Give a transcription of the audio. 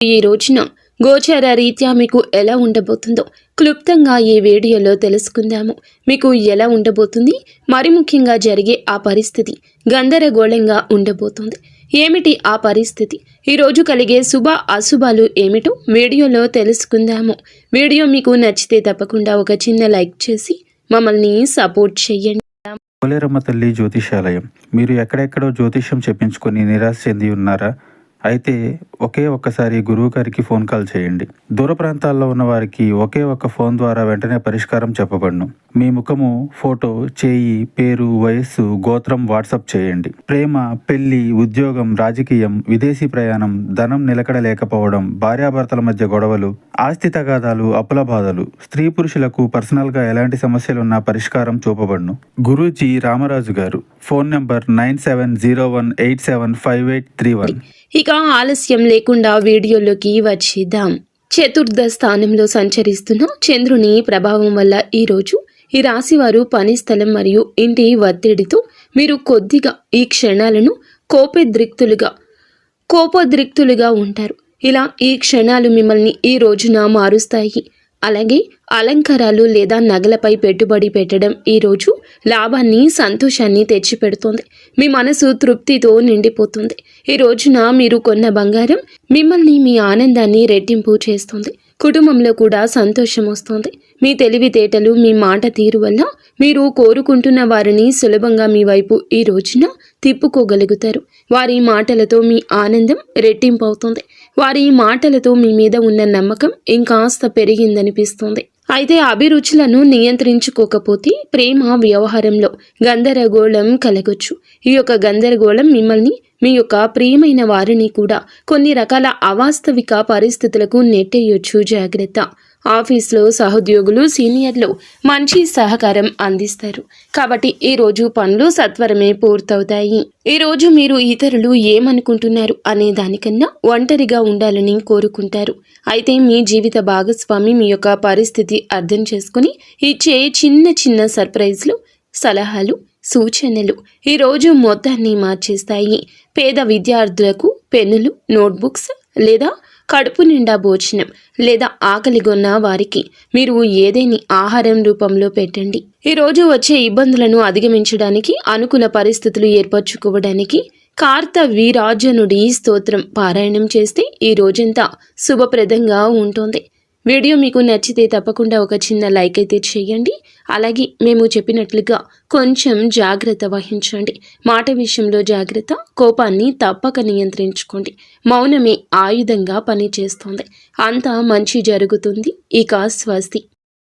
ఈ రోజున గోచార రీత్యా మీకు ఎలా ఉండబోతుందో క్లుప్తంగా ఈ వీడియోలో తెలుసుకుందాము. మీకు ఎలా ఉండబోతుంది, మరి ముఖ్యంగా జరిగే ఆ పరిస్థితి గందరగోళంగా ఉండబోతుంది. ఏమిటి ఆ పరిస్థితి, ఈరోజు కలిగే శుభ అశుభాలు ఏమిటో వీడియోలో తెలుసుకుందాము. వీడియో మీకు నచ్చితే తప్పకుండా ఒక చిన్న లైక్ చేసి మమ్మల్ని సపోర్ట్ చేయండి. పోలేరమ్మ తల్లి జ్యోతిషాలయం. మీరు ఎక్కడెక్కడో జ్యోతిష్యం చెప్పించుకొని నిరాశ చెంది ఉన్నారా? అయితే ఒక్కసారి గురువు గారికి ఫోన్ కాల్ చేయండి. దూర ప్రాంతాల్లో ఉన్న వారికి ఒకే ఒక్క ఫోన్ ద్వారా వెంటనే పరిష్కారం చెప్పబడును. మీ ముఖము, ఫోటో, చేయి, పేరు, వయస్సు, గోత్రం వాట్సాప్ చేయండి. ప్రేమ, పెళ్లి, ఉద్యోగం, రాజకీయం, విదేశీ ప్రయాణం, ధనం నిలకడ లేకపోవడం, భార్యాభర్తల మధ్య గొడవలు, ఆస్తి తగాదాలు, అప్పుల బాధలు, స్త్రీ పురుషులకు పర్సనల్ గా ఎలాంటి సమస్యలున్నా పరిష్కారం చూపబడును. గురూజీ రామరాజు గారు. Phone number 9701875831. ఇక ఆలస్యం లేకుండా వీడియోలోకి వచ్చేద్దాం. చతుర్థ స్థానంలో సంచరిస్తున్న చంద్రుని ప్రభావం వల్ల ఈరోజు ఈ రాశివారు పని స్థలం మరియు ఇంటి ఒత్తిడితో మీరు కొద్దిగా ఈ క్షణాలను కోపోద్రిక్తులుగా ఉంటారు. ఇలా ఈ క్షణాలు మిమ్మల్ని ఈ రోజున మారుస్తాయి. అలాగే అలంకారాలు లేదా నగలపై పెట్టుబడి పెట్టడం ఈరోజు లాభాన్ని, సంతోషాన్ని తెచ్చిపెడుతుంది. మీ మనసు తృప్తితో నిండిపోతుంది. ఈ రోజున మీరు కొన్న బంగారం మిమ్మల్ని, మీ ఆనందాన్ని రెట్టింపు చేస్తుంది. కుటుంబంలో కూడా సంతోషం వస్తుంది. మీ తెలివితేటలు, మీ మాట తీరు వల్ల మీరు కోరుకుంటున్న వారిని సులభంగా మీ వైపు ఈ రోజున తిప్పుకోగలుగుతారు. వారి మాటలతో మీ ఆనందం రెట్టింపు అవుతుంది. వారి మాటలతో మీ మీద ఉన్న నమ్మకం ఇంకాస్త పెరిగిందనిపిస్తుంది. అయితే అభిరుచులను నియంత్రించుకోకపోతే ప్రేమ వ్యవహారంలో గందరగోళం కలగొచ్చు. ఈ యొక్క గందరగోళం మిమ్మల్ని, మీ యొక్క ప్రియమైన వారిని కూడా కొన్ని రకాల అవాస్తవిక పరిస్థితులకు నెట్టేయొచ్చు. జాగ్రత్త. ఆఫీస్లో సహోద్యోగులు, సీనియర్లు మంచి సహకారం అందిస్తారు. కాబట్టి ఈ రోజు పనులు సత్వరమే పూర్తవుతాయి. ఈ రోజు మీరు ఇతరులు ఏమనుకుంటున్నారు అనే దానికన్నా ఒంటరిగా ఉండాలని కోరుకుంటారు. అయితే మీ జీవిత భాగస్వామి మీ యొక్క పరిస్థితి అర్థం చేసుకుని ఇచ్చే చిన్న చిన్న సర్ప్రైజ్లు, సలహాలు, సూచనలు ఈ రోజు మొత్తాన్ని మార్చేస్తాయి. పేద విద్యార్థులకు పెన్నులు, నోట్బుక్స్ లేదా కడుపు నిండా భోజనం లేదా ఆకలిగొన్న వారికి మీరు ఏదేని ఆహారం రూపంలో పెట్టండి. ఈ రోజు వచ్చే ఇబ్బందులను అధిగమించడానికి, అనుకూల పరిస్థితులు ఏర్పరచుకోవడానికి కార్తవీరాజనుడి స్తోత్రం పారాయణం చేస్తే ఈ రోజంతా శుభప్రదంగా ఉంటుంది. వీడియో మీకు నచ్చితే తప్పకుండా ఒక చిన్న లైక్ అయితే చేయండి. అలాగే మేము చెప్పినట్లుగా కొంచెం జాగ్రత్త వహించండి. మాట విషయంలో జాగ్రత్త. కోపాన్ని తప్పక నియంత్రించుకోండి. మౌనమే ఆయుధంగా పనిచేస్తుంది. అంతా మంచి జరుగుతుంది. ఇక స్వస్తి.